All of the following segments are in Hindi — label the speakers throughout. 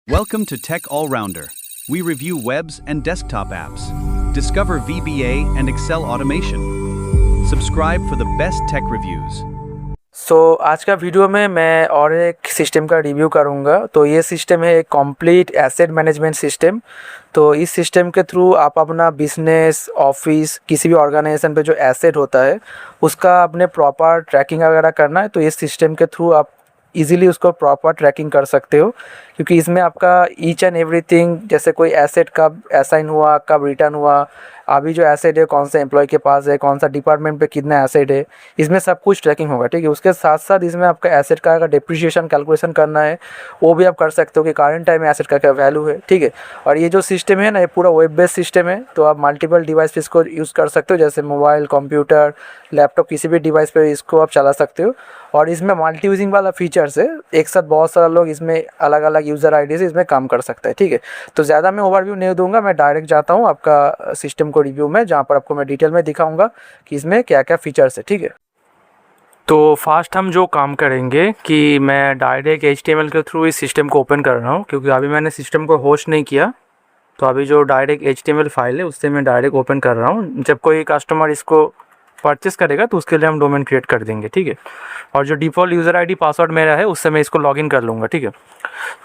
Speaker 1: Welcome to Tech All-Rounder. We review webs and desktop apps. Discover VBA and Excel automation. Subscribe for the best tech reviews.
Speaker 2: आज का वीडियो में मैं और एक सिस्टम का रिव्यू करूंगा। तो ये सिस्टम है एक कंप्लीट एसेट मैनेजमेंट सिस्टम। तो इस सिस्टम के थ्रू आप अपना बिजनेस, ऑफिस, किसी भी ऑर्गेनाइजेशन पे जो एसेट होता है उसका अपने प्रॉपर ट्रैकिंग वगैरह करना है तो इस सिस्टम के थ्रू आप इजीली उसको प्रॉपर ट्रैकिंग कर सकते हो, क्योंकि इसमें आपका ईच एंड एवरीथिंग, जैसे कोई एसेट कब असाइन हुआ, कब रिटर्न हुआ, अभी जो एसेट है कौन सा एम्प्लॉय के पास है, कौन सा डिपार्टमेंट पे कितना एसेट है, इसमें सब कुछ ट्रैकिंग होगा। ठीक है, उसके साथ साथ इसमें आपका एसेट का अगर डिप्रिशिएशन कैलकुलेशन करना है वो भी आप कर सकते हो कि करंट टाइम में एसेट का क्या वैल्यू है। ठीक है, और ये जो सिस्टम है ना, ये पूरा वेब बेस्ड सिस्टम है। तो आप मल्टीपल डिवाइस पे इसको यूज़ कर सकते हो, जैसे मोबाइल, कंप्यूटर, लैपटॉप, किसी भी डिवाइस पे इसको आप चला सकते हो। और इसमें मल्टी यूजिंग वाला फीचर्स है, एक साथ बहुत सारा लोग इसमें अलग अलग यूज़र आईडी से इसमें काम कर सकते हैं। ठीक है, तो ज़्यादा मैं ओवरव्यू नहीं दूंगा, मैं डायरेक्ट जाता हूँ आपका सिस्टम को रिव्यू में, जहाँ पर आपको मैं डिटेल में दिखाऊंगा कि इसमें क्या क्या फीचर्स है। ठीक है, तो फास्ट हम जो काम करेंगे कि मैं डायरेक्ट HTML के थ्रू इस सिस्टम को ओपन कर रहा हूँ, क्योंकि अभी मैंने सिस्टम को होस्ट नहीं किया। तो अभी जो डायरेक्ट HTML फाइल है उससे मैं डायरेक्ट ओपन कर रहा हूँ। जब कोई कस्टमर इसको परचेस करेगा तो उसके लिए हम डोमेन क्रिएट कर देंगे। ठीक है, और जो डिफ़ॉल्ट यूज़र आईडी पासवर्ड मेरा है उससे मैं इसको लॉगिन कर लूँगा। ठीक है,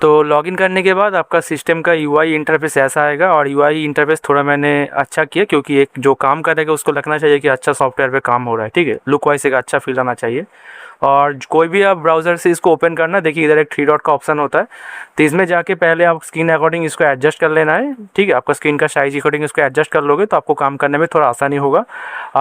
Speaker 2: तो लॉगिन करने के बाद आपका सिस्टम का UI इंटरफेस ऐसा आएगा। और UI इंटरफेस थोड़ा मैंने अच्छा किया, क्योंकि एक जो काम करेगा उसको लगना चाहिए कि अच्छा सॉफ्टवेयर पे काम हो रहा है। ठीक है, लुक वाइज एक अच्छा फील आना चाहिए। और कोई भी आप ब्राउज़र से इसको ओपन करना, देखिए इधर एक 3 डॉट का ऑप्शन होता है, तो इसमें जाके पहले आप स्क्रीन अकॉर्डिंग इसको एडजस्ट कर लेना है। ठीक है, आपका स्क्रीन का साइज अकॉर्डिंग इसको एडजस्ट कर लोगे तो आपको काम करने में थोड़ा आसानी होगा।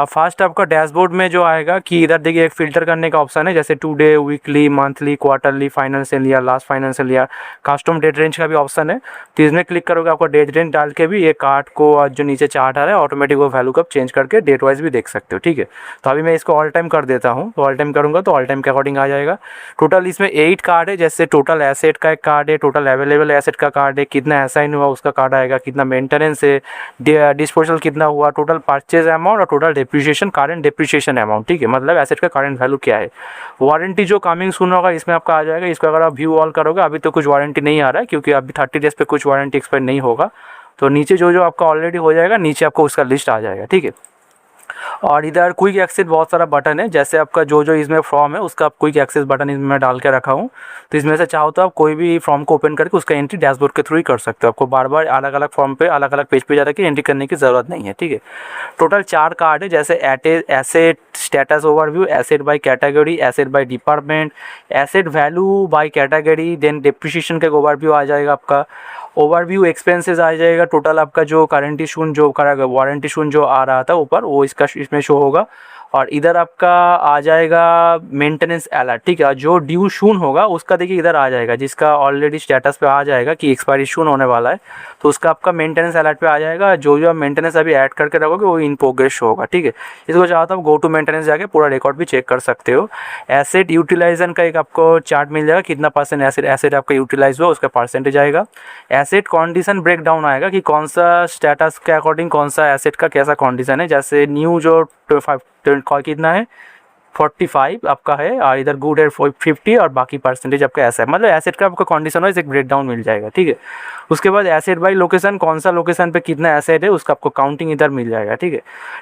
Speaker 2: फास्ट आपका डैशबोर्ड में जो आएगा कि इधर देखिए एक फ़िल्टर करने का ऑप्शन है, जैसे today, weekly, monthly, quarterly, financial year, last financial year, custom date range का भी ऑप्शन है। तो इसमें क्लिक करोगे, आपको डेट रेंज डाल के भी ये कार्ड को और जो नीचे चार्ट आ रहा है ऑटोमेटिक वो वैल्यू को चेंज करके डेट वाइज भी देख सकते हो। ठीक है, तो अभी मैं इसको ऑल टाइम कर देता हूँ। तो ऑल टाइम करूँगा तो ऑल टाइम के अकॉर्डिंग आ जाएगा। टोटल इसमें 8 कार्ड है, जैसे टोटल एसेट का एक कार्ड है, टोटल अवेलेबल एसेट का कार्ड है, कितना असाइन हुआ उसका कार्ड आएगा, कितना मेंटेनेंस है, डिस्पोजल कितना हुआ, टोटल परचेज अमाउंट और total depreciation, current depreciation amount. ठीक है, मतलब एसेट का करंट वैल्यू क्या है। वारंटी जो कमिंग सुन होगा इसमें आपका आ जाएगा। इसको अगर आप व्यू ऑल करोगे, अभी तो कुछ वारंटी नहीं आ रहा है, क्योंकि अभी 30 डेज पे कुछ वारंटी एक्सपायर नहीं होगा। तो नीचे जो जो आपका ऑलरेडी हो जाएगा, नीचे आपको उसका लिस्ट आ जाएगा। ठीक है, और इधर क्विक एक्सेस बहुत सारा बटन है, जैसे आपका जो जो इसमें फॉर्म है उसका आप क्विक एक्सेस बटन इसमें मैं डाल के रखा हूँ। तो इसमें से चाहो तो आप कोई भी फॉर्म को ओपन करके उसका एंट्री डैशबोर्ड के थ्रू ही कर सकते हो। आपको बार बार अलग अलग फॉर्म पे, अलग अलग पेज पे जा के एंट्री करने की ज़रूरत नहीं है। ठीक है, टोटल 4 कार्ड है, जैसे asset status overview, asset by category, asset by department, asset value by category, then depreciation का ओवरव्यू आ जाएगा, आपका ओवरव्यू एक्सपेंसेस आ जाएगा, टोटल आपका जो करंट इशू जो वारंटी इशू जो आ रहा था ऊपर वो इसका इसमें शो होगा। और इधर आपका आ जाएगा मेंटेनेंस अलर्ट। ठीक है, जो ड्यू शून होगा उसका देखिए इधर आ जाएगा, जिसका ऑलरेडी स्टेटस पे आ जाएगा कि एक्सपायरी शून होने वाला है, तो उसका आपका मेंटेनेंस अलर्ट पे आ जाएगा। जो जो आप मेंटेनेंस अभी ऐड करके रखोगे वो इन प्रोग्रेस होगा। ठीक है, इसको चाहता हूँ गो टू मेंटेनेंस जाके पूरा रिकॉर्ड भी चेक कर सकते हो। एसेट यूटिलाइजेशन का एक आपको चार्ट मिल जाएगा, कितना परसेंट एसेट आपका यूटिलाइज हुआ उसका परसेंटेज आएगा। एसेट कंडीशन ब्रेकडाउन आएगा कि कौन सा स्टेटस के अकॉर्डिंग कौन सा एसेट का कैसा कंडीशन है, जैसे न्यू जो कितना है 45 आपका है, और इधर गुड है 50 और बाकी परसेंटेज आपका ऐसा है, मतलब एसेट का आपका कंडीशन वाइज एक ब्रेकडाउन मिल जाएगा। ठीक है, उसके बाद एसेट बाय लोकेशन, कौन सा लोकेशन पे कितना एसेट है उसका आपको काउंटिंग इधर मिल जाएगा। ठीक है,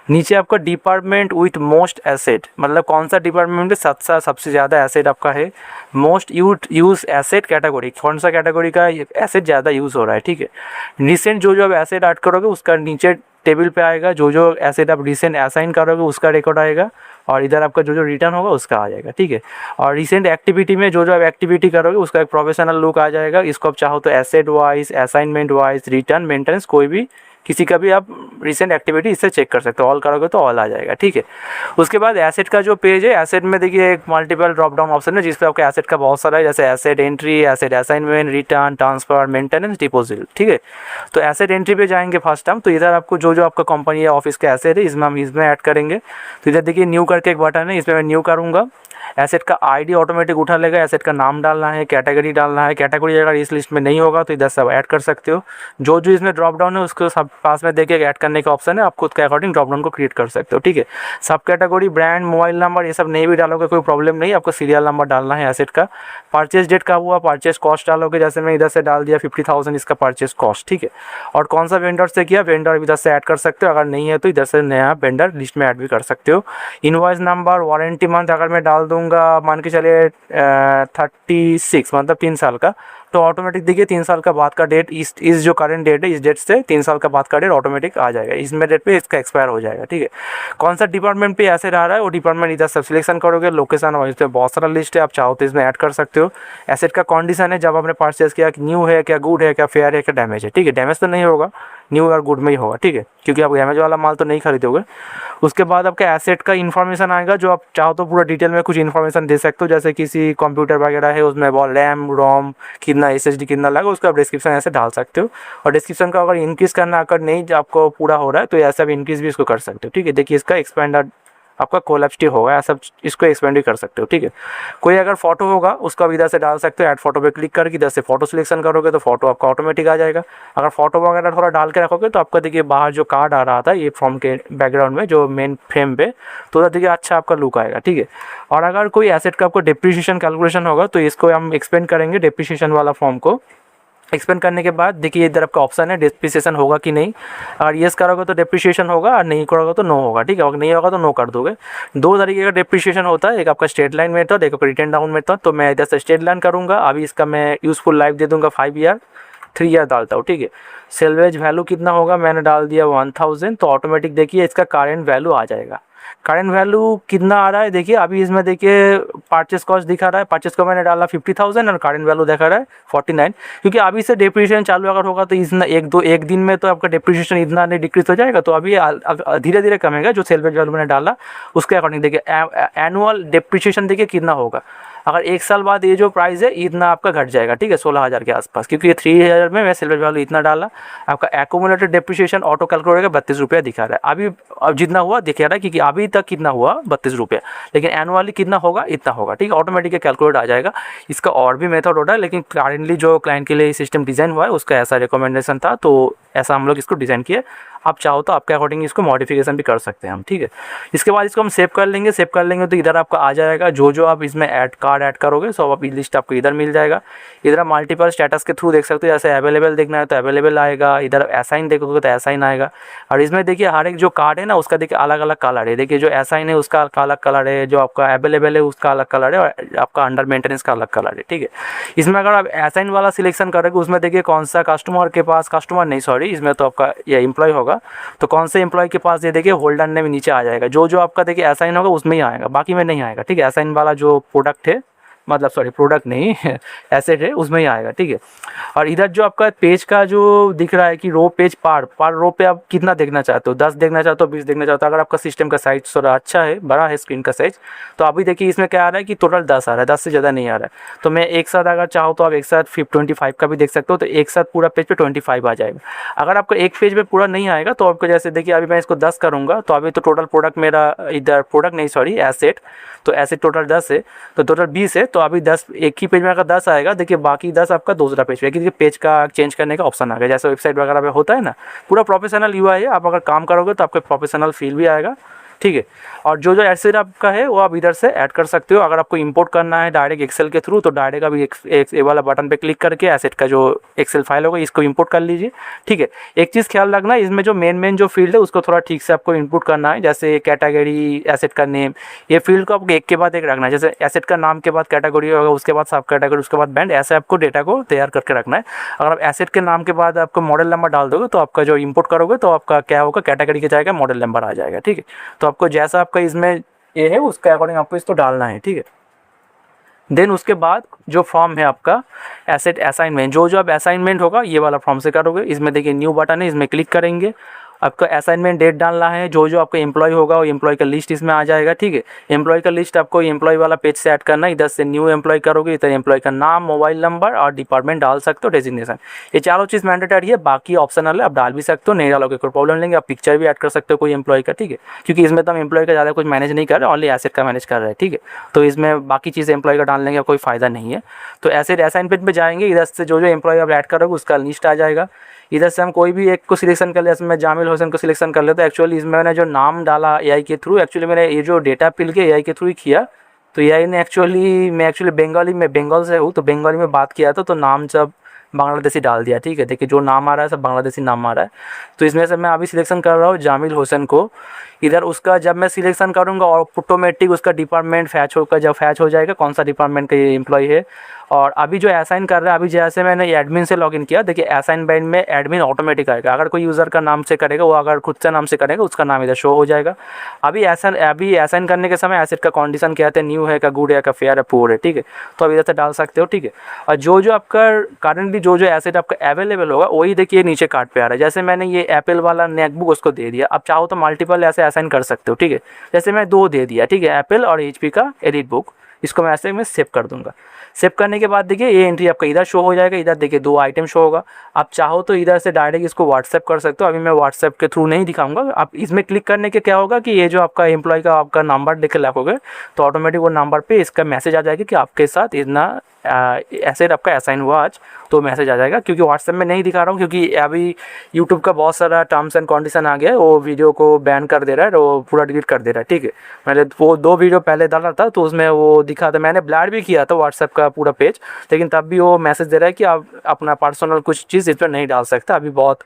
Speaker 2: नीचे आपका डिपार्टमेंट विथ मोस्ट एसेट, मतलब कौन सा डिपार्टमेंट में सबसे ज़्यादा एसेट आपका है। मोस्ट यूज एसेट कैटेगरी, कौन सा कैटेगरी का एसेट ज़्यादा यूज़ हो रहा है। ठीक है, रिसेंट जो जो आप एसेट ऐड करोगे उसका नीचे टेबल पे आएगा, जो जो एसेट आप रिसेंट असाइन करोगे उसका रिकॉर्ड आएगा, और इधर आपका जो जो रिटर्न होगा उसका आ जाएगा। ठीक है, और रिसेंट एक्टिविटी में जो जो आप एक्टिविटी करोगे उसका एक प्रोफेशनल लुक आ जाएगा। इसको आप चाहो तो asset wise, assignment wise, return, maintenance, कोई भी किसी का भी आप रिसेंट एक्टिविटी इससे चेक कर सकते हो। ऑल करोगे तो ऑल आ जाएगा। ठीक है, उसके बाद एसेट का जो पेज है, एसेट में देखिए एक मल्टीपल ड्रॉप डाउन ऑप्शन है, जिसपे आपका एसेट का बहुत सारा है, जैसे asset entry, asset assignment, return, transfer, maintenance, deposit. ठीक है, तो एसेट एंट्री पे जाएंगे फर्स्ट टाइम, तो इधर आपको जो जो आपका कंपनी या ऑफिस का एसेट है इसमें हम इसमें ऐड करेंगे। तो इधर देखिए न्यू करके एक बटन है, इसमें मैं न्यू करूँगा। एसेट का आईडी ऑटोमेटिक उठा लेगा, एसेट का नाम डालना है, कैटेगरी डालना है। कैटेगरी अगर इस लिस्ट में नहीं होगा तो इधर सब ऐड कर सकते हो। जो जो इसमें ड्रॉप डाउन है उसको सब पास में देखिए ऐड करने का ऑप्शन है, आप खुद के अकॉर्डिंग ड्रॉप डाउन को क्रिएट कर सकते हो, ठीक है। सब कैटेगरी, ब्रांड, मोबाइल नंबर ये सब नहीं भी डालोगे कोई प्रॉब्लम नहीं, आपको सीरियल नंबर डालना है एसेट का। परचेज डेट का हुआ, परचेज कॉस्ट डालोगे, जैसे मैं इधर से डाल दिया 50,000 इसका परचेज कॉस्ट, ठीक है। और कौन सा वेंडर से किया, वेंडर इधर से ऐड कर सकते हो, अगर नहीं है तो इधर से नया वेंडर लिस्ट में ऐड भी कर सकते हो। इनवॉइस नंबर, वारंटी मंथ अगर मैं डाल दूंगा मान के चलिए 36 मतलब 3 साल का, तो ऑटोमेटिक देखिए 3 साल का बाद का डेट इस जो करंट डेट है इस डेट से 3 साल का बाद का डेट ऑटोमेटिक आ जाएगा, इसमें डेट पे इसका एक्सपायर हो जाएगा, ठीक है। कौन सा डिपार्टमेंट पे ऐसे रह रहा है वो डिपार्टमेंट इधर सब सिलेक्शन करोगे। लोकेशन वाइज पे बहुत सारा लिस्ट है, आप चाहो तो इसमें ऐड कर सकते हो। एसेट का कंडीशन है, जब आपने परचेज किया कि न्यू है क्या, गुड है क्या, फेयर है क्या, डैमेज है, ठीक है। डैमेज तो नहीं होगा, न्यू और गुड में ही होगा, ठीक है, क्योंकि आप डैमेज वाला माल तो नहीं खरीदोगे। उसके बाद आपका एसेट का इन्फॉर्मेशन आएगा, जो आप चाहो तो पूरा डिटेल में कुछ इन्फॉर्मेशन दे सकते हो, जैसे किसी कंप्यूटर वगैरह है उसमें बहुत रैम रोम कितना, SSD कितना लगा, उसका आप डिस्क्रिप्शन ऐसे डाल सकते हो। और डिस्क्रिप्शन का अगर इंक्रीज़ करना अगर नहीं आपको पूरा हो रहा है तो ऐसा भी इंक्रीज़ भी इसको कर सकते हो, ठीक है। देखिए इसका एक्सपेंडर आपका कोलैप्सिटी होगा, ऐसा इसको एक्सपेंड भी कर सकते हो, ठीक है। कोई अगर फोटो होगा उसको आप इधर से डाल सकते हो, ऐड फोटो पे क्लिक करके इधर से फोटो सिलेक्शन करोगे तो फोटो आपका ऑटोमेटिक आ जाएगा। अगर फोटो वगैरह थोड़ा डाल के रखोगे तो आपका देखिए बाहर जो कार्ड आ रहा था ये फॉर्म के बैकग्राउंड में जो मेन फ्रेम पे, तो उधर देखिए अच्छा आपका लुक आएगा, ठीक है। और अगर कोई एसेट का आपको डिप्रिसिएशन कैलकुलेशन होगा तो इसको हम एक्सपेंड करेंगे, डिप्रिसिएशन वाला फॉर्म को एक्सपेंड करने के बाद देखिए इधर आपका ऑप्शन है डिप्रिसिएशन होगा कि नहीं। अगर येस करोगे तो डिप्रिसिएशन होगा और नहीं करोगे तो नो होगा, ठीक है। अगर नहीं होगा तो नो कर दोगे। 2 तरीके का डिप्रिसिएशन होता है, एक आपका स्ट्रेट लाइन मेथड, एक आपका रिटर्न डाउन मेथड। तो मैं इधर से स्ट्रेट लाइन करूँगा, अभी इसका मैं यूज़फुल लाइफ दे दूँगा 5 ईयर, 3 ईयर डालता हूँ, ठीक है। सेल्वेज वैल्यू कितना होगा, मैंने डाल दिया 1000, तो ऑटोमेटिक देखिए इसका करेंट वैल्यू आ जाएगा। करेंट वैल्यू कितना आ रहा है देखिए, अभी इसमें देखिए परचेस कॉस्ट दिखा रहा है, परचेस को मैंने डाला 50,000 और करेंट वैल्यू दिखा रहा है 49, क्योंकि अभी से डिप्रिसिएशन चालू अगर होगा तो इतना एक दिन में तो आपका डिप्रिसिएशन इतना नहीं डिक्रीज हो जाएगा, तो अभी धीरे धीरे कमेगा। जो सेल्वेज वैल्यू मैंने डाला उसके अकॉर्डिंग देखिए एनुअल डिप्रिसिएशन देखिए कितना होगा। अगर 1 साल बाद ये जो प्राइस है इतना आपका घट जाएगा, ठीक है, 16,000 के आसपास, क्योंकि ये 3000 में मैं सिल्वर वैल्यू इतना डाला। आपका एक्यूमुलेटेड डेप्रिसिएशन ऑटो कैलकुलेटर का 32 रुपया दिखा रहा है अभी, अब जितना हुआ दिखा रहा है, क्योंकि अभी तक कितना हुआ 32 रुपया, लेकिन एनुअली कितना होगा इतना होगा, ठीक है। ऑटोमेटिक कैलकुलेट आ जाएगा। इसका और भी मेथड होता है, लेकिन करेंटली जो क्लाइंट के लिए सिस्टम डिज़ाइन हुआ है उसका ऐसा रिकमेंडेशन था, तो ऐसा हम लोग इसको डिज़ाइन किए। आप चाहो तो आपके अकॉर्डिंग इसको मॉडिफिकेशन भी कर सकते हैं हम, ठीक है। इसके बाद इसको हम सेव कर लेंगे। सेव कर लेंगे तो इधर आपका आ जाएगा जो जो आप इसमें कार्ड ऐड करोगे, सो आप लिस्ट आपको इधर मिल जाएगा। इधर आप मल्टीपल स्टेटस के थ्रू देख सकते हो, जैसे अवेलेबल देखना है तो अवेलेबल आएगा, इधर असाइन देखोगे तो असाइन आएगा। और इसमें देखिए हर एक जो कार्ड है ना उसका देखिए अलग अलग कलर है। देखिए जो असाइन है उसका अलग कलर है, जो आपका अवेलेबल है उसका अलग कलर है, और आपका अंडर मेंटेनेंस का अलग कलर है, ठीक है। इसमें अगर आप असाइन वाला सिलेक्शन करोगे उसमें देखिए कौन सा कस्टमर के पास, कस्टमर नहीं सॉरी, इसमें तो आपका ये एम्प्लॉय होगा, तो कौन से एम्प्लॉय के पास ये देखिए होल्डर नेम नीचे आ जाएगा। जो जो आपका देखिए असाइन होगा उसमें ही आएगा, बाकी में नहीं आएगा, ठीक है। असाइन वाला जो प्रोडक्ट है, मतलब सॉरी प्रोडक्ट नहीं एसेट है उसमें ही आएगा, ठीक है। और इधर जो आपका पेज का जो दिख रहा है कि रो पेज पर रो पे आप कितना देखना चाहते हो, 10 देखना चाहते हो, 20 देखना चाहते हो। अगर आपका सिस्टम का साइज थोड़ा अच्छा है, बड़ा है स्क्रीन का साइज, तो अभी देखिए इसमें क्या आ रहा है कि टोटल 10 आ रहा है, 10 से ज़्यादा नहीं आ रहा है। तो मैं एक साथ अगर चाहो तो आप एक साथ 25 का भी देख सकते हो, तो एक साथ पूरा पेज पे 25 आ जाएगा। अगर आपको एक पेज पे पूरा नहीं आएगा तो आपको जैसे देखिए अभी मैं इसको 10 करूँगा, तो अभी तो टोटल प्रोडक्ट मेरा इधर प्रोडक्ट नहीं सॉरी एसेट, तो एसेट टोटल 10 है, तो टोटल 20 है, तो अभी 10 एक ही पेज में अगर 10 आएगा, देखिए बाकी 10 आपका दूसरा पेज पे, क्योंकि पेज का चेंज करने का ऑप्शन आ गया, जैसे वेबसाइट वगैरह पे होता है ना, पूरा प्रोफेशनल यूआई है। आप अगर काम करोगे तो आपको प्रोफेशनल फील भी आएगा, ठीक है। और जो जो एसेट आपका है वो आप इधर से ऐड कर सकते हो। अगर आपको इंपोर्ट करना है डायरेक्ट एक्सेल के थ्रू, तो डायरेक्ट अभी एक वाला बटन पे क्लिक करके एसेट का जो एक्सेल फाइल होगा इसको इंपोर्ट कर लीजिए, ठीक है। एक चीज़ ख्याल रखना, इसमें जो मेन जो फील्ड है उसको थोड़ा ठीक से आपको इनपुट करना है, जैसे कैटेगरी, एसेट का नेम, ये फील्ड को आपको एक के बाद एक रखना है। जैसे एसेट का नाम के बाद कैटेगरी होगा, उसके बाद सब कैटेगरी, उसके बाद बैंड, ऐसे आपको डेटा को तैयार करके रखना है। अगर आप एसेट के नाम के बाद आपको मॉडल नंबर डाल दोगे तो आपका जो इंपोर्ट करोगे तो आपका क्या होगा, कैटेगरी के जाएगा, मॉडल नंबर आ जाएगा, ठीक है। तो आपको जैसा आपका इसमें ये है उसके अकॉर्डिंग आपको इसको डालना है, ठीक है। देन उसके बाद जो फॉर्म है आपका एसेट असाइनमेंट, जो जो आप असाइनमेंट होगा ये वाला फॉर्म से करोगे। इसमें देखिए न्यू बटन है, इसमें क्लिक करेंगे आपका असाइनमेंट डेट डालना है, जो जो आपका एम्प्लॉय होगा वो एम्प्लॉय का लिस्ट इसमें आ जाएगा, ठीक है। एम्प्लॉय का लिस्ट आपको एम्प्लॉय वाला पेज से ऐड करना है, इधर से न्यू एम्प्लॉय करोगे, इधर एम्प्लॉय का नाम, मोबाइल नंबर और डिपार्टमेंट डाल सकते हो, डेजिग्नेशन, ये चारों चीज़ मैंडेटरी है, बाकी ऑप्शनल है, आप डाल भी सकते हो, नहीं डालोगे कोई प्रॉब्लम लेंगे, आप पिक्चर भी ऐड कर सकते हो कोई एम्प्लॉय का, ठीक है, क्योंकि इसमें तो हम एम्प्लॉय का ज़्यादा कुछ मैनेज नहीं कर रहे, ओनली एसेट का मैनेज कर रहे हैं, ठीक है। तो इसमें बाकी चीज़ें एम्प्लॉय का डालने का कोई फ़ायदा नहीं है। तो एसेट असाइन पेज पे जाएंगे, इधर से जो जो एम्प्लॉय आप ऐड करोगे उसका लिस्ट आ जाएगा, इधर से हम कोई भी एक को सिलेक्शन कर ले, इसमें जामिल हुसैन को सिलेक्शन कर ले। तो एक्चुअली इसमें मैंने जो नाम डाला एआई के थ्रू, एक्चुअली मैंने ये जो डेटा पिल के एआई के थ्रू ही किया, तो एआई ने मैं एक्चुअली बंगाली में, बंगाल से हूँ, तो बंगाली में बात किया था, तो नाम सब बांग्लादेशी डाल दिया, ठीक है। देखिए जो नाम आ रहा है सब बांग्लादेशी नाम आ रहा है। तो इसमें से मैं अभी सिलेक्शन कर रहा हूँ जामिल हुसैन को। इधर उसका जब मैं सिलेक्शन करूँगा ऑटोमेटिक उसका डिपार्टमेंट फैच होकर, जब फैच हो जाएगा कौन सा डिपार्टमेंट का ये एम्प्लॉय है। और अभी जो असाइन कर रहा है, अभी जैसे मैंने एडमिन से लॉगिन किया, देखिए असाइनमेंट में एडमिन ऑटोमेटिक आएगा, अगर कोई यूज़र का नाम से करेगा, वो अगर खुद से नाम से करेगा उसका नाम इधर शो हो जाएगा। अभी असाइन करने के समय एसेट का कंडीशन क्या है, न्यू है का, गुड है का, फेयर है, पुअर है, ठीक है। तो अब इधर से डाल सकते हो, ठीक है। और जो जो आपका करंटली जो जो एसेट आपका अवेलेबल होगा वही देखिए नीचे कार्ड पे आ रहा है। जैसे मैंने ये एप्पल वाला नेकबुक उसको दे दिया, अब चाहो तो मल्टीपल ऐसे असाइन कर सकते हो, ठीक है। जैसे मैं 2 दे दिया, ठीक है, एप्पल और HP का एडिट बुक, इसको मैं ऐसे में सेव कर दूंगा। सेव करने के बाद देखिए ये एंट्री आपका इधर शो हो जाएगा, इधर देखिए 2 आइटम शो होगा। आप चाहो तो इधर से डायरेक्ट इसको व्हाट्सएप कर सकते हो, अभी मैं व्हाट्सएप के थ्रू नहीं दिखाऊंगा। आप इसमें क्लिक करने के क्या होगा कि ये जो आपका एम्प्लॉय का आपका नंबर लेकर रखोगे तो ऑटोमेटिक वो नंबर पे इसका मैसेज आ जाएगा कि आपके साथ इतना एसेट आपका असाइन हुआ आज, तो मैसेज आ जाएगा। क्योंकि व्हाट्सएप में नहीं दिखा रहा हूँ, क्योंकि अभी यूट्यूब का बहुत सारा टर्म्स एंड कंडीशन आ गया है, वो वीडियो को बैन कर दे रहा है, वो पूरा डिलीट कर दे रहा है, ठीक है। मैंने वो 2 वीडियो पहले डाला था तो उसमें वो दिखा था, मैंने ब्लर भी किया था व्हाट्सएप का पूरा पेज, लेकिन तब भी वो मैसेज दे रहा है कि आप अपना पर्सनल कुछ चीज़ इस पर नहीं डाल सकता। अभी बहुत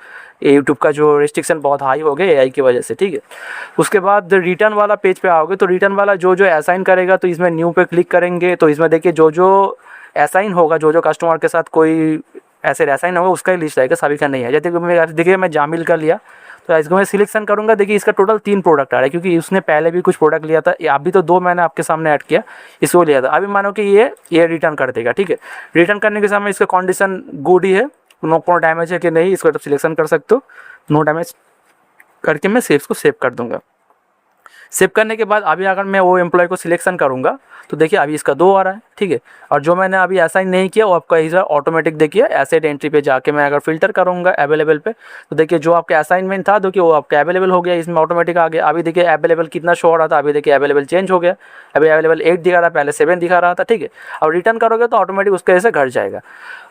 Speaker 2: यूट्यूब का जो रिस्ट्रिक्शन बहुत हाई हो गया एआई की वजह से, ठीक है। उसके बाद रिटर्न वाला पेज पे आओगे तो रिटर्न वाला जो जो असाइन करेगा, तो इसमें न्यू पे क्लिक करेंगे, तो इसमें देखिए जो जो असाइन होगा, जो जो कस्टमर के साथ कोई ऐसे असाइन होगा उसका ही लिस्ट आएगा, सभी का नहीं है। जैसे देखिए मैं जामिल का लिया, तो इसको मैं सिलेक्शन करूंगा, देखिए इसका टोटल 3 प्रोडक्ट आ रहा है, क्योंकि उसने पहले भी कुछ प्रोडक्ट लिया था, अभी तो 2 मैंने आपके सामने ऐड किया, इसको लिया था। अभी मानो कि ये रिटर्न कर देगा, ठीक है। रिटर्न करने के समय इसका कंडीशन गुड ही है, नो डैमेज है कि नहीं, इसको सिलेक्शन कर सकते हो, नो डैमेज करके मैं को सेव कर दूंगा। सेव करने के बाद अभी अगर मैं वो एम्प्लॉय को सिलेक्शन करूंगा तो देखिए अभी इसका 2 आ रहा है, ठीक है। और जो मैंने अभी असाइन नहीं किया वो आपका इधर ऑटोमेटिक देखिए एसेट एंट्री पे जाके मैं अगर फिल्टर करूंगा अवेलेबल पे, तो देखिए जो आपका असाइनमेंट था देखिए वो आपका अवेलेबल हो गया, इसमें ऑटोमेटिक आ गया। अभी देखिए अवेलेबल कितना शो हो रहा था, अभी देखिए अवेलेबल चेंज हो गया, अभी अवेलेबल 8 दिखा रहा है, पहले 7 दिखा रहा था, ठीक है। अब रिटर्न करोगे तो ऑटोमेटिक उसके ऐसे घट जाएगा।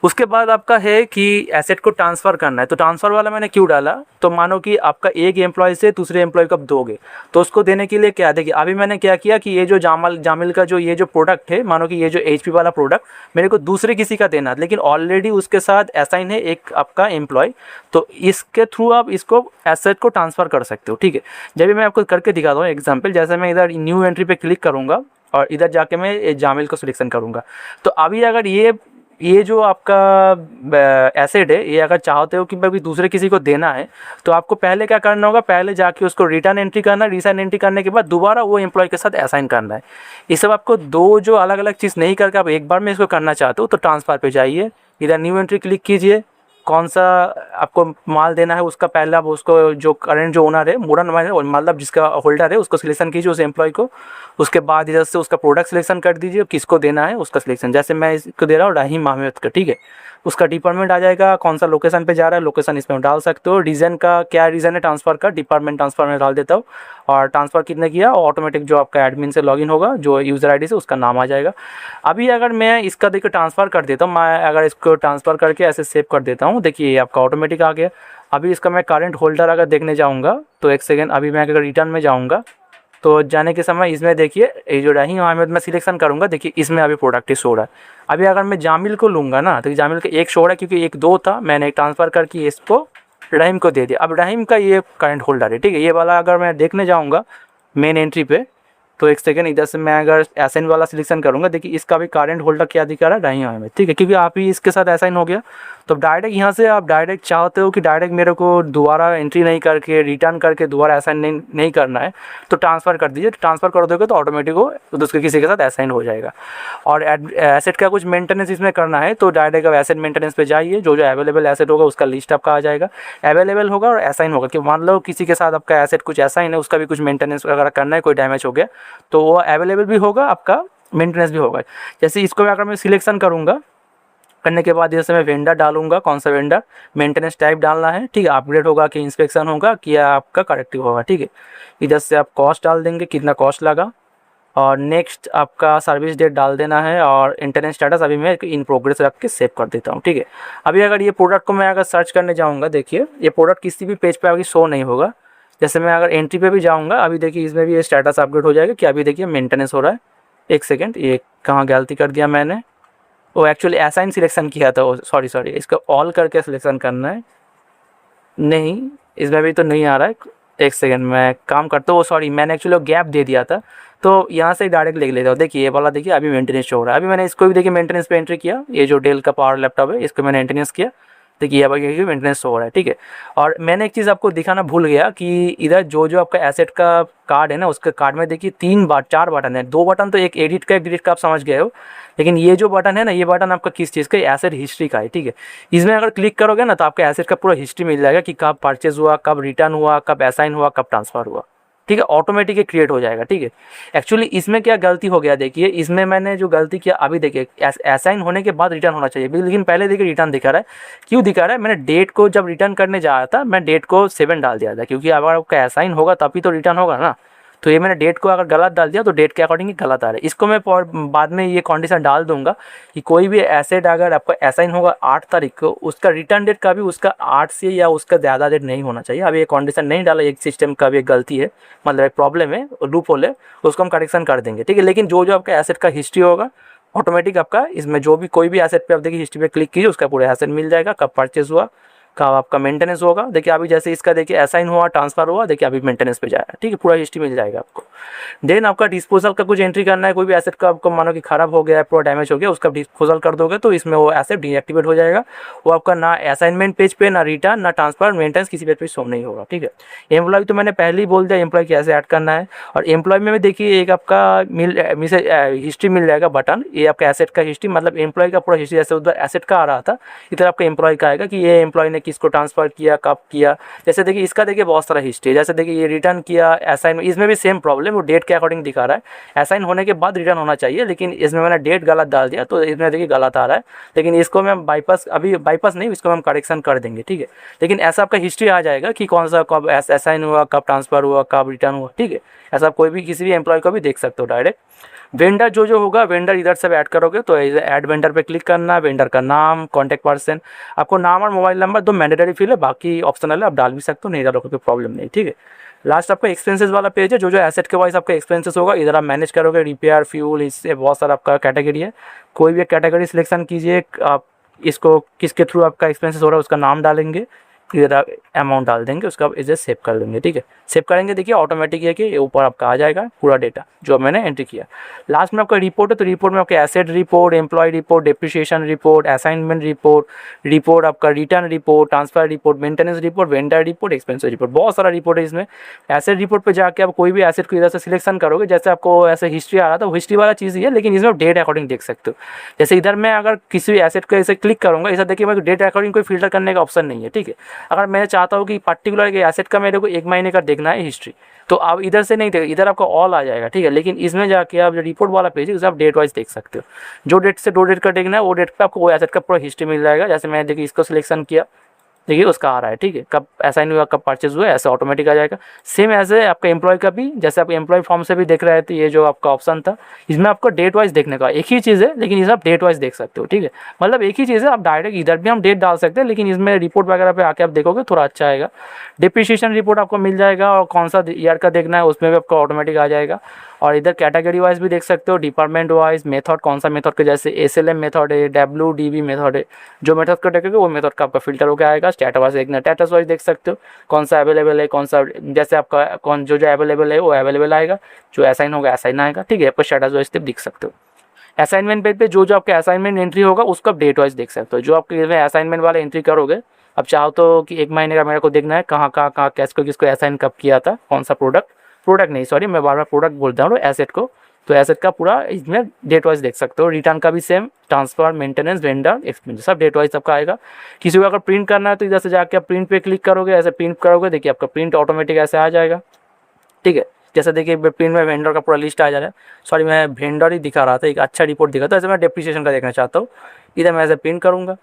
Speaker 2: उसके बाद आपका है कि एसेट को ट्रांसफ़र करना है, तो ट्रांसफ़र वाला मैंने क्यों डाला, तो मानो कि आपका एक एम्प्लॉय से दूसरे एम्प्लॉय को आप दोगे, तो उसको देने के लिए क्या, देखिए अभी मैंने क्या किया कि ये जो जामिल का जो ये जो प्रोडक्ट है, मानो कि ये जो HP वाला प्रोडक्ट मेरे को दूसरे किसी का देना, लेकिन ऑलरेडी उसके साथ असाइन है एक आपका एम्प्लॉय, तो इसके थ्रू आप इसको एसेट को ट्रांसफ़र कर सकते हो, ठीक है। जब भी मैं आपको करके दिखाता हूँ एग्जाम्पल, जैसे मैं इधर न्यू एंट्री पे क्लिक करूँगा और इधर जाके मैं जामिल को सिलेक्शन करूँगा, तो अभी अगर ये जो आपका एसेट है, ये अगर चाहते हो कि भाई दूसरे किसी को देना है, तो आपको पहले क्या करना होगा, पहले जाके उसको रिटर्न एंट्री करना, रिसाइन एंट्री करने के बाद दोबारा वो एम्प्लॉय के साथ असाइन करना है। ये सब आपको 2 जो अलग अलग चीज़ नहीं करके आप एक बार में इसको करना चाहते हो, तो ट्रांसफ़र पे जाइए, इधर न्यू एंट्री क्लिक कीजिए, कौन सा आपको माल देना है उसका पहले आप उसको जो करंट जो ओनर है, मुरन मतलब जिसका होल्डर है, उसको सिलेक्शन कीजिए उस एम्प्लॉय को। उसके बाद इधर से उसका प्रोडक्ट सिलेक्शन कर दीजिए, किसको देना है उसका सिलेक्शन, जैसे मैं इसको दे रहा हूँ रहीम अहमद का, ठीक है। उसका डिपार्टमेंट आ जाएगा, कौन सा लोकेशन पे जा रहा है, लोकेशन इसमें डाल सकते हो। रीज़न का क्या रीज़न है ट्रांसफ़र का, डिपार्टमेंट ट्रांसफ़र में डाल देता हूँ, और ट्रांसफ़र कितने किया, ऑटोमेटिक जो आपका एडमिन से लॉगिन होगा, जो यूज़र आईडी से उसका नाम आ जाएगा। अभी अगर मैं इसका देखिए ट्रांसफ़र कर देता हूँ, मैं अगर इसको ट्रांसफ़र करके ऐसे सेव कर देता हूँ, देखिए आपका ऑटोमेटिक आ गया। अभी इसका मैं करंट होल्डर अगर देखने जाऊँगा तो एक सेकेंड, अभी मैं अगर रिटर्न में जाऊँगा तो जाने के समय इसमें देखिए ये जो रहीम अहमद मैं सिलेक्शन करूँगा, देखिए इसमें अभी प्रोडक्ट शो रहा है। अभी अगर मैं जामिल को लूँगा ना, तो जामिल का 1 शो रहा है, क्योंकि 1 2 था, मैंने एक ट्रांसफ़र करके इसको रहीम को दे दिया। अब रहीम का ये करंट होल्डर है, ठीक है। ये वाला अगर मैं देखने जाऊँगा मेन एंट्री पे, तो एक सेकंड, इधर से मैं अगर असाइन वाला सिलेक्शन करूँगा, देखिए इसका भी करंट होल्डर क्या दिखा रहा है, नहीं है, ठीक है, क्योंकि आप ही इसके साथ असाइन हो गया। तो डायरेक्ट यहाँ से आप डायरेक्ट चाहते हो कि डायरेक्ट मेरे को दोबारा एंट्री नहीं करके रिटर्न करके दोबारा असाइन नहीं करना है, तो ट्रांसफ़र कर दीजिए। ट्रांसफ़र कर दोगे तो ऑटोमेटिक वो दूसरे किसी के साथ असाइन हो जाएगा। और एसेट का कुछ मेंटेनेंस इसमें करना है तो डायरेक्ट अब एसेट मेंटेनेंस पे जाइए, जो अवेलेबल एसेट होगा उसका लिस्ट आपका आ जाएगा, अवेलेबल होगा और असाइन होगा। कि मान लो किसी के साथ आपका एसेट कुछ असाइन है, उसका भी कुछ मेंटेनेंस वगैरह करना है, कोई डैमेज हो गया तो वो अवेलेबल भी होगा, आपका मेंटेनेंस भी होगा। जैसे इसको अगर मैं सिलेक्शन करूँगा, करने के बाद जैसे मैं वेंडर डालूंगा, कौन सा वेंडर, मेंटेनेंस टाइप डालना है, ठीक है, अपग्रेड होगा कि इंस्पेक्शन होगा कि आपका करेक्टिव होगा, ठीक है। इधर से आप कॉस्ट डाल देंगे, कितना कॉस्ट लगा, और नेक्स्ट आपका सर्विस डेट डाल देना है, और इंटरनेट स्टेटस अभी मैं इन प्रोग्रेस रख के सेव कर देता हूँ, ठीक है। अभी अगर ये प्रोडक्ट को मैं अगर सर्च करने जाऊँगा, देखिए ये प्रोडक्ट किसी भी पेज पर अभी शो नहीं होगा। जैसे मैं अगर एंट्री पे भी जाऊँगा, अभी देखिए इसमें भी ये स्टेटस अपग्रेड हो जाएगा कि अभी देखिए मेंटेनेंस हो रहा है। एक सेकेंड, ये कहाँ गलती कर दिया मैंने, वो एक्चुअली असाइन सिलेक्शन किया था, सॉरी इसका ऑल करके सिलेक्शन करना है, नहीं इसमें भी तो नहीं आ रहा है। एक सेकंड मैं काम करता हूँ, सॉरी मैंने एक्चुअली गैप दे दिया था, तो यहाँ से डायरेक्ट लिख लेता हूँ। देखिए ये वाला देखिए अभी मेंटेनेंस हो रहा है। अभी मैंने इसको भी देखिए मेंटेनेंस पे एंट्री किया, ये जो डेल का पावर लैपटॉप है इसको मैंने मेंटेनेंस किया, देखिए अब ये मेंटेनेंस हो रहा है, ठीक है। और मैंने एक चीज़ आपको दिखाना भूल गया कि इधर जो आपका एसेट का कार्ड है ना, उसके कार्ड में देखिए 4 बटन है। 2 बटन तो एक एडिट का, एक डिलीट का, आप समझ गए हो, लेकिन ये जो बटन है ना, ये बटन आपका किस चीज़ का, एसेट हिस्ट्री का है, ठीक है। इसमें अगर क्लिक करोगे ना तो आपका एसेट का पूरा हिस्ट्री मिल जाएगा कि कब परचेज हुआ, कब रिटर्न हुआ, कब असाइन हुआ, कब ट्रांसफ़र हुआ, ठीक है, ऑटोमेटिक क्रिएट हो जाएगा, ठीक है। एक्चुअली इसमें क्या गलती हो गया, देखिए इसमें मैंने जो गलती किया, अभी देखिए असाइन होने के बाद रिटर्न होना चाहिए, लेकिन पहले देखिए रिटर्न दिखा रहा है। क्यों दिखा रहा है, मैंने डेट को जब रिटर्न करने जा रहा था, मैं डेट को 7 डाल दिया था, क्योंकि अगर आपका असाइन होगा तभी तो रिटर्न होगा ना। तो ये मैंने डेट को अगर गलत डाल दिया तो डेट के अकॉर्डिंग ही गलत आ रहा है। इसको मैं बाद में ये कंडीशन डाल दूंगा कि कोई भी एसेट अगर आपका असाइन होगा 8 तारीख को, उसका रिटर्न डेट का भी उसका 8 से या उसका ज़्यादा डेट नहीं होना चाहिए। अभी ये कंडीशन नहीं डाला, एक सिस्टम का भी एक गलती है, मतलब एक प्रॉब्लम है, लूप होल है, उसको हम करेक्शन कर देंगे, ठीक है। लेकिन जो आपका एसेट का हिस्ट्री होगा ऑटोमेटिक आपका इसमें जो भी कोई भी एसेट पे आप देखिए हिस्ट्री पे क्लिक कीजिए, उसका पूरा एसेट मिल जाएगा, कब परचेज हुआ, कब आपका मेंटेनेंस होगा। देखिए अभी जैसे इसका देखिए असाइन हुआ, ट्रांसफर हुआ, देखिए अभी मेंटेनेंस पे जाएगा, ठीक है, पूरा हिस्ट्री मिल जाएगा आपको। देन आपका डिस्पोजल का कुछ एंट्री करना है, कोई भी एसेट का आपको मानो कि खराब हो गया, पूरा डैमेज हो गया, उसका डिस्पोजल कर दोगे तो इसमें वो एसेट डीएक्टिवेट हो जाएगा। वो आपका ना असाइनमेंट पेज पे, ना रिटर्न, ना ट्रांसफर, मेंटेनेंस किसी पेज पे शो नहीं होगा, ठीक है। एम्प्लॉय तो मैंने पहले ही बोल दिया एम्प्लॉय कैसे ऐड करना है। और एम्प्लॉय में भी देखिए एक आपका हिस्ट्री मिल जाएगा बटन, ये आपका एसेट का हिस्ट्री, मतलब एम्प्लॉय का पूरा हिस्ट्री, जैसे उधर एसेट का आ रहा था इधर आपका एम्प्लॉय का आएगा कि ये एम्प्लॉय ने किसको ट्रांसफर किया, कब किया। जैसे देखिए इसका देखिए बहुत सारा हिस्ट्री, जैसे देखिए ये रिटर्न किया, असाइन, इसमें भी सेम प्रॉब्लम, वो डेट के अकॉर्डिंग दिखा रहा है। असाइन होने के बाद रिटर्न होना चाहिए, लेकिन इसमें मैंने डेट गलत डाल दिया तो इसमें देखिए गलत आ रहा है। लेकिन इसको मैं बाईपास, अभी बाईपास नहीं, इसको हम करेक्शन कर देंगे, ठीक है। लेकिन ऐसा आपका हिस्ट्री आ जाएगा कि कौन सा कब असाइन हुआ, कब ट्रांसफर हुआ, कब रिटर्न हुआ, ठीक है। ऐसा कोई भी किसी भी एम्प्लॉय को भी देख सकते हो डायरेक्ट। वेंडर जो होगा, वेंडर इधर से ऐड करोगे तो ऐड वेंडर पे क्लिक करना, वेंडर का नाम, कॉन्टैक्ट पर्सन, आपको नाम और मोबाइल नंबर दो, मैंडेटरी फील है, बाकी ऑप्शनल है, आप डाल भी सकते हो, नहीं डालोगे कोई प्रॉब्लम नहीं, ठीक है। लास्ट आपका एक्सपेंसेस वाला पेज है, जो एसेट के वाइज आपका एक्सपेंसेस होगा, इधर आप मैनेज करोगे, रिपेयर, फ्यूल, इससे बहुत सारा आपका कैटेगरी है। कोई भी कैटेगरी सिलेक्शन कीजिए, आप इसको किसके थ्रू आपका एक्सपेंसेस हो रहा है उसका नाम डालेंगे, इधर आप अमाउंट डाल देंगे, उसका इसे सेव कर देंगे, ठीक है। सेव करेंगे, देखिए ऑटोमेटिक है कि ऊपर आपका आ जाएगा पूरा डेटा जो मैंने एंट्री किया। लास्ट में आपका रिपोर्ट है, तो रिपोर्ट में आपका asset report, employee report, depreciation report, assignment report, report आपका return report, transfer report, maintenance report, vendor report, expense report, बहुत सारा रिपोर्ट है इसमें। एसेट रिपोर्ट पर जाकर आप कोई भी एसेट को इधर से सिलेक्शन करोगे, जैसे आपको ऐसे हिस्ट्री आ रहा था, हिस्ट्री वाला चीज़ ही है, लेकिन इसमें डेट अकॉर्डिंग देख सकते हो। जैसे इधर मैं अगर किसी भी एसेट को ऐसे क्लिक करूँगा, इधर देखिए मेरे डेट अकॉर्डिंग कोई फिल्टर करने का ऑप्शन नहीं है, ठीक है। अगर मैं चाहता हूँ कि पर्टिकुलर एसेट का मेरे को 1 महीने का देखना है हिस्ट्री, तो आप इधर से नहीं देख, इधर आपका ऑल आ जाएगा, ठीक है। लेकिन इसमें जाके आप जो रिपोर्ट वाला पेज है उसे आप डेट वाइज देख सकते हो, जो डेट से 2 डेट का देखना है वो डेट पे आपको वो एसेट का पूरा हिस्ट्री मिल जाएगा। जैसे मैं देखिए इसको सिलेक्शन किया, देखिए उसका आ रहा है, ठीक है, कब असाइन हुआ, कब परचेज हुआ, ऐसे ऑटोमेटिक आ जाएगा। सेम ऐसे आपका एम्प्लॉय का भी, जैसे आप एम्प्लॉय फॉर्म से भी देख रहे थे, ये जो आपका ऑप्शन था इसमें आपको डेट वाइज देखने का, एक ही चीज़ है लेकिन इसमें आप डेट वाइज देख सकते हो, ठीक है। मतलब एक ही चीज़ है, आप डायरेक्ट इधर भी हम डेट डाल सकते हैं, लेकिन इसमें रिपोर्ट वगैरह पे आके आप देखोगे थोड़ा अच्छा आएगा। डिप्रिसिएशन रिपोर्ट आपको मिल जाएगा, और कौन सा ईयर का देखना है उसमें भी आपको ऑटोमेटिक आ जाएगा।
Speaker 3: और इधर कैटेगरी वाइज भी देख सकते हो, डिपार्टमेंट वाइज, मेथड कौन सा मेथड के, जैसे SLM मेथड है, WDB मेथड है, जो मेथड का देखेगा वो मेथड का आपका फिल्टर होकर आएगा। स्टेटस वाइज देखना, स्टेटस वाइज देख सकते हो कौन सा अवेलेबल है, कौन सा जैसे आपका कौन जो अवेलेबल है वो अवेलेबल आएगा, जो असाइन होगा असाइन आएगा, ठीक है। आपको स्टेटस वाइज दिख सकते हो। असाइनमेंट पेज पे जो जो आपका असाइनमेंट एंट्री होगा उसका डेट वाइज देख सकते हो। जो आपके असाइनमेंट वाला एंट्री करोगे, अब चाहो तो कि 1 महीने का मेरे को देखना है कहाँ किसको किसको असाइन कब किया था, कौन सा प्रोडक्ट नहीं सॉरी मैं बार बार प्रोडक्ट बोलता हूँ, एसेट को, तो एसेट का पूरा इसमें डेट वाइज देख सकते हो। रिटर्न का भी same, transfer, maintenance, vendor, expense सब डेट वाइज सबका आएगा। किसी को अगर प्रिंट करना है तो इधर से जाके आप प्रिंट पे क्लिक करोगे, ऐसे प्रिंट करोगे, देखिए आपका प्रिंट ऑटोमेटिक ऐसे आ जाएगा, ठीक है। जैसे देखिए प्रिंट में वेंडर का पूरा लिस्ट आ जा रहा है, सॉरी मैं वेंडर ही दिखा रहा था, एक अच्छा रिपोर्ट दिखा था, ऐसे मैं डेप्रिसिएशन का देखना चाहता हूँ, इधर मैं ऐसे प्रिंट करूँगा,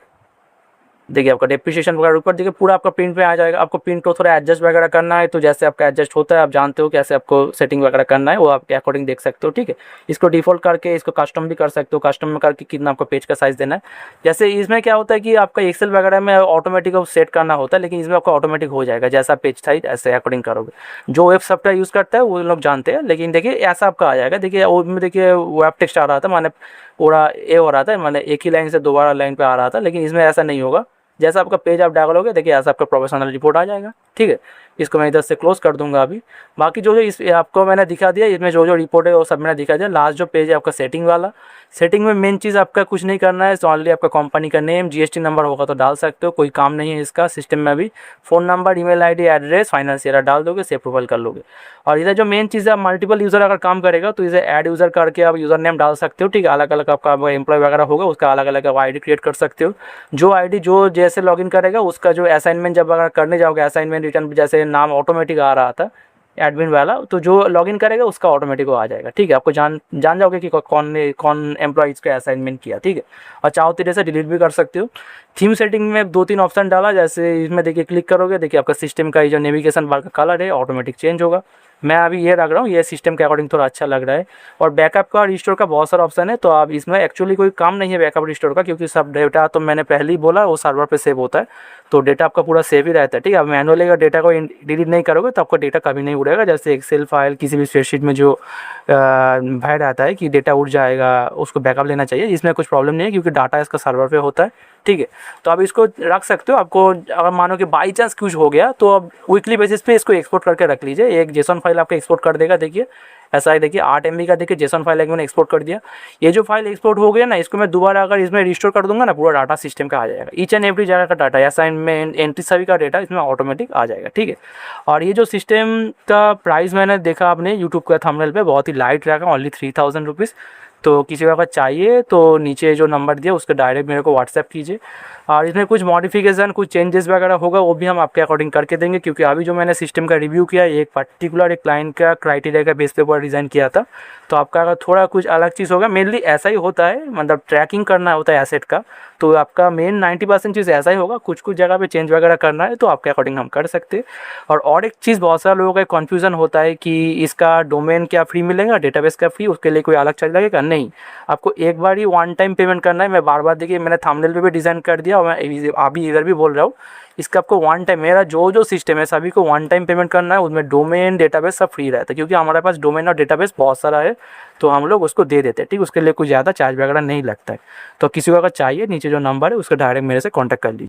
Speaker 3: देखिए आपका डेप्रिसिएशन वगैरह ऊपर देखिए पूरा आपका प्रिंट पे आ जाएगा। आपको प्रिंट को थोड़ा एडजस्ट वगैरह करना है तो जैसे आपका एडजस्ट होता है, आप जानते हो कैसे आपको सेटिंग वगैरह करना है, वो आपके अकॉर्डिंग देख सकते हो, ठीक है। इसको डिफॉल्ट करके इसको कस्टम भी कर सकते हो, कस्टम में करके कितना आपको पेज का साइज़ देना है। जैसे इसमें क्या होता है कि आपका एक्सेल वगैरह में ऑटोमेटिक सेट करना होता है, लेकिन इसमें आपका ऑटोमेटिक हो जाएगा, जैसा पेज साइज ऐसे अकॉर्डिंग करोगे। जो वेब सॉफ्टवेयर यूज़ करता है वो लोग जानते हैं, लेकिन देखिए ऐसा आपका आ जाएगा। देखिए उसमें देखिए वेब टेक्स्ट आ रहा था, माने पूरा ए हो रहा था, माने एक ही लाइन से दोबारा लाइन पे आ रहा था, लेकिन इसमें ऐसा नहीं होगा। जैसा आपका पेज आप डालोगे देखिए ऐसा आपका प्रोफेशनल रिपोर्ट आ जाएगा, ठीक है। इसको मैं इधर से क्लोज कर दूंगा अभी। बाकी जो इस आपको मैंने दिखा दिया, इसमें जो रिपोर्ट है वो सब मैंने दिखा दिया। लास्ट जो पेज है आपका सेटिंग वाला, सेटिंग में मेन चीज़ आपका कुछ नहीं करना है, ऑनली आपका कंपनी का नेम, GST नंबर होगा तो डाल सकते हो, कोई काम नहीं है इसका सिस्टम में अभी। Phone number, email ID, address, financial डाल दोगे, से अप्रूवल कर लोगे। और इधर जो मेन चीज़ है, मल्टीपल यूज़र अगर काम करेगा तो इसे ऐड यूज़र करके आप यूज़र नेम डाल सकते हो, ठीक है। अलग अलग आपका एम्प्लॉय वगैरह होगा उसका अलग अलग आप ID क्रिएट कर सकते हो। जो ID जो जैसे लॉगिन करेगा उसका जो असाइनमेंट जब अगर करने जाओगे, असाइनमेंट रिटर्न जैसे नाम ऑटोमेटिक आ रहा था एडमिन वाला, तो जो लॉगिन करेगा उसका ऑटोमेटिक वो आ जाएगा, ठीक है। आपको जान जाओगे कि कौन एम्प्लॉइज़ का असाइनमेंट किया, ठीक है। और चाहो तो से डिलीट भी कर सकते हो। थीम सेटिंग में 2-3 ऑप्शन डाला, जैसे इसमें देखिए क्लिक करोगे, देखिए आपका सिस्टम का ये जो नेविगेशन बार का कलर है ऑटोमेटिक चेंज होगा। मैं अभी ये रख रहा हूँ, ये सिस्टम के अकॉर्डिंग थोड़ा अच्छा लग रहा है। और बैकअप का, रिस्टोर का बहुत सारा ऑप्शन है, तो आप इसमें एक्चुअली कोई काम नहीं है बैकअप रिस्टोर का, क्योंकि सब डेटा तो मैंने पहले ही बोला वो सर्वर पे सेव होता है, तो डेटा आपका पूरा सेव ही रहता है, ठीक है। अब मैनुअली अगर डेटा को डिलीट नहीं करोगे तो आपका डेटा कभी नहीं उड़ेगा। जैसे एक्सेल फाइल किसी भी स्प्रेडशीट में जो भय रहता है कि डेटा उड़ जाएगा, उसको बैकअप लेना चाहिए, इसमें कुछ प्रॉब्लम नहीं है क्योंकि डाटा इसका सर्वर पे होता है, ठीक है। तो आप इसको रख सकते हो। आपको अगर मानो कि बाई चांस कुछ हो गया तो अब वीकली बेसिस पे इसको एक्सपोर्ट करके रख लीजिए। एक जेसन फाइल आपका एक्सपोर्ट कर देगा, देखिए ऐसा है, देखिए 8 MB का देखिए जेसन फाइल मैंने एक्सपोर्ट कर दिया। ये जो फाइल एक्सपोर्ट हो गया ना, इसको मैं दोबारा अगर इसमें रिस्टोर कर दूंगा ना, पूरा डाटा सिस्टम का आ जाएगा, ईच एंड एवरी जगह का डाटा, असाइनमेंट, एंट्री सभी का डाटा इसमें ऑटोमेटिक आ जाएगा, ठीक है। और ये जो सिस्टम का प्राइस मैंने देखा आपने यूट्यूब का थंबनेल पे, बहुत ही लाइट रखा, ओनली 3000 रुपीज़। तो किसी को अगर चाहिए तो नीचे जो नंबर दिया उसके डायरेक्ट मेरे को व्हाट्सएप कीजिए। और इसमें कुछ मॉडिफिकेशन, कुछ चेंजेस वगैरह होगा वो भी हम आपके अकॉर्डिंग करके देंगे, क्योंकि अभी जो मैंने सिस्टम का रिव्यू किया एक पर्टिकुलर एक क्लाइंट का क्राइटेरिया का बेस पे ऊपर डिज़ाइन किया था। तो आपका अगर थोड़ा कुछ अलग चीज़ होगा, मेनली ऐसा ही होता है, मतलब ट्रैकिंग करना होता है एसेट का, तो आपका मेन 90% चीज़ ऐसा ही होगा। कुछ जगह पे चेंज वगैरह करना है तो आपके अकॉर्डिंग हम कर सकते हैं। और एक चीज़ बहुत सारे लोगों का कन्फ्यूज़न होता है कि इसका डोमेन क्या फ्री मिलेगा, डेटाबेस का फ्री, उसके लिए कोई अलग चार्ज लगेगा? नहीं, आपको एक बार ही वन टाइम पेमेंट करना है। मैं बार बार देखिए मैंने थंबनेल पे भी डिज़ाइन कर दिया और मैं अभी इधर भी बोल रहा हूँ, इसका आपको वन टाइम, मेरा जो सिस्टम है सभी को वन टाइम पेमेंट करना है। उसमें डोमेन, डेटाबेस सब फ्री रहता है, क्योंकि हमारे पास डोमेन और डेटाबेस बहुत सारा है, तो हम लोग उसको दे देते हैं, ठीक। उसके लिए कुछ ज़्यादा चार्ज वगैरह नहीं लगता है। तो किसी को अगर चाहिए, नीचे जो नंबर है उसको डायरेक्ट मेरे से कॉन्टैक्ट कर लीजिए।